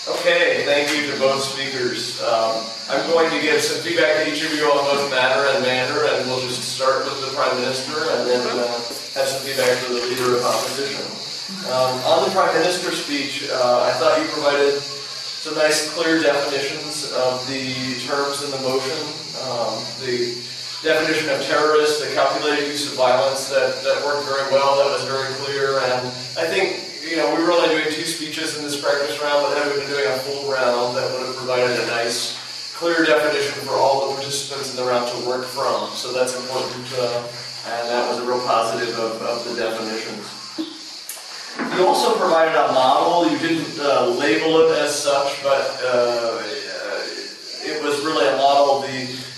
Okay, thank you to both speakers. I'm going to give some feedback to each of you on both matter and manner, and we'll just start with the Prime Minister and then have some feedback to the Leader of Opposition. On the Prime Minister's speech, I thought you provided some nice clear definitions of the terms in the motion. The definition of terrorist, the calculated use of violence, that worked very well, that was very clear, and I think we were only doing 2 speeches in this practice round, but had we been doing a full round, that would have provided a nice, clear definition for all the participants in the round to work from. So that's important, and that was a real positive of the definitions. You also provided a model. You didn't label it as such, but it was really a model,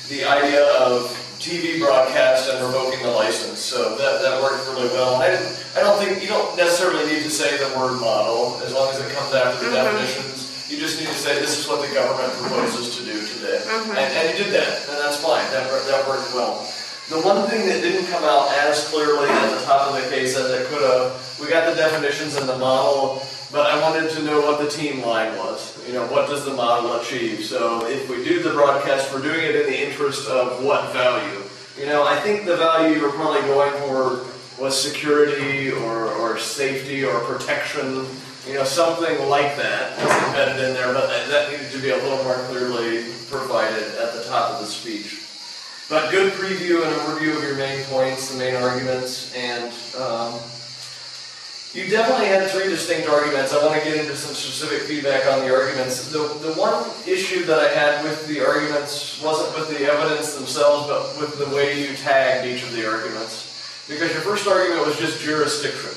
the idea of TV broadcast and revoking the license. So that worked really well. I don't think you don't necessarily need to say the word model as long as it comes after the definitions. You just need to say this is what the government proposes to do today, and you did that, and that's fine. That worked well. The one thing that didn't come out as clearly at the top of the case as it could have, we got the definitions and the model, but I wanted to know what the team line was. What does the model achieve? So if we do the broadcast, we're doing it in the interest of what value? I think the value you were probably going for was security or safety or protection, something like that was embedded in there, but that needed to be a little more clearly provided at the top of the speech. But good preview and overview of your main points, the main arguments, and you definitely had 3 distinct arguments. I want to get into some specific feedback on the arguments. The one issue that I had with the arguments wasn't with the evidence themselves, but with the way you tagged each of the arguments. Because your first argument was just jurisdiction.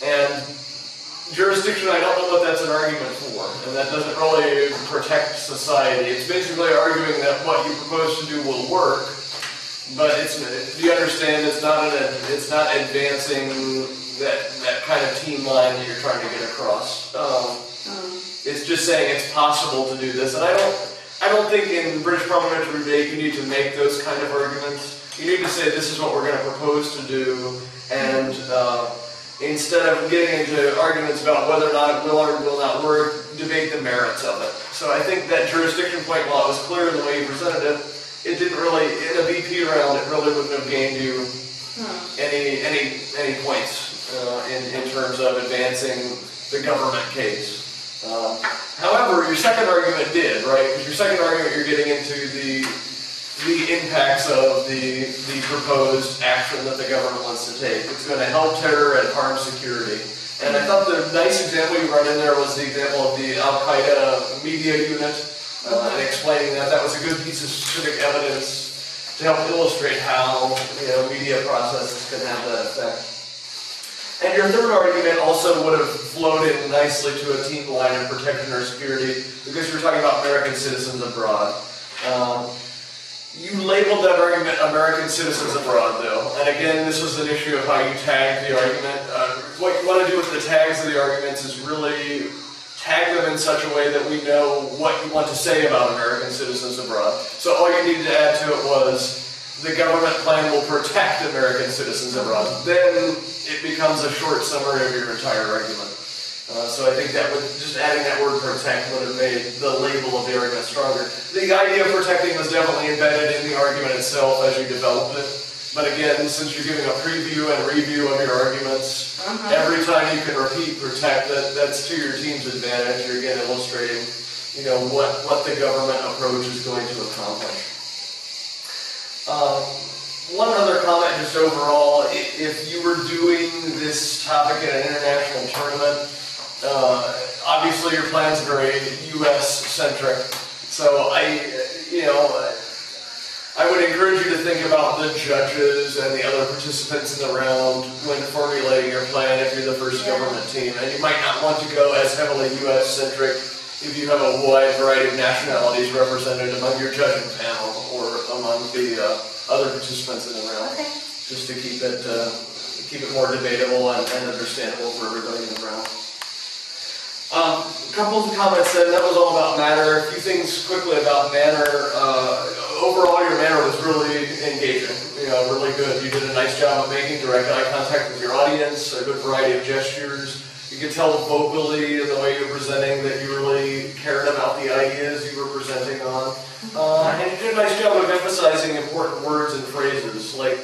And jurisdiction, I don't know what that's an argument for, and that doesn't really protect society. It's basically arguing that what you propose to do will work, but do you understand it's not advancing that kind of team line that you're trying to get across. It's just saying it's possible to do this, and I don't think in British parliamentary debate you need to make those kind of arguments. You need to say this is what we're going to propose to do, and instead of getting into arguments about whether or not it will or will not work, debate the merits of it. So I think that jurisdiction point, while it was clear in the way you presented it, it didn't really, in a VP round, it really wouldn't have gained you any points in terms of advancing the government case. However, your second argument did, right? Because your second argument, you're getting into the impacts of the proposed action that the government wants to take. It's going to help terror and harm security. And I thought the nice example you brought in there was the example of the Al-Qaeda media unit, and explaining that was a good piece of specific evidence to help illustrate how media processes can have that effect. And your third argument also would have flowed in nicely to a team line of protection or security, because you were talking about American citizens abroad. You labeled that argument American citizens abroad, though. And again, this was an issue of how you tagged the argument. What you want to do with the tags of the arguments is really tag them in such a way that we know what you want to say about American citizens abroad. So all you needed to add to it was, the government plan will protect American citizens abroad. Then it becomes a short summary of your entire argument. So I think that just adding that word protect would have made the label of the argument stronger. The idea of protecting was definitely embedded in the argument itself as you developed it. But again, since you're giving a preview and review of your arguments, every time you can repeat protect, that's to your team's advantage. You're again illustrating, what the government approach is going to accomplish. One other comment just overall, if you were doing this topic in an international tournament, obviously your plan's very U.S.-centric, so I would encourage you to think about the judges and the other participants in the round when formulating your plan if you're the first government team, and you might not want to go as heavily U.S.-centric if you have a wide variety of nationalities represented among your judging panel or among the other participants in the round, just to keep it more debatable and understandable for everybody in the round. A couple of comments said that was all about manner. A few things quickly about manner. Overall, your manner was really engaging, really good. You did a nice job of making direct eye contact with your audience, a good variety of gestures. You You could tell vocally in the way you were presenting that you really cared about the ideas you were presenting on. And you did a nice job of emphasizing important words and phrases, like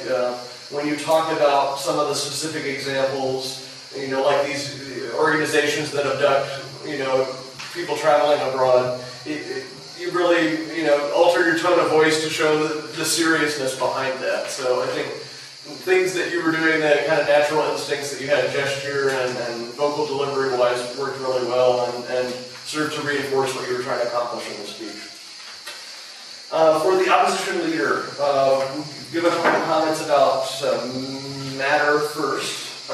when you talked about some of the specific examples, you know, like these organizations that abduct, you know, people traveling abroad. You really, you know, alter your tone of voice to show the seriousness behind that. So I think things that you were doing, that kind of natural instincts that you had, gesture and vocal delivery-wise, worked really well and served to reinforce what you were trying to accomplish in the speech. For the opposition leader, give a couple of comments about matter first.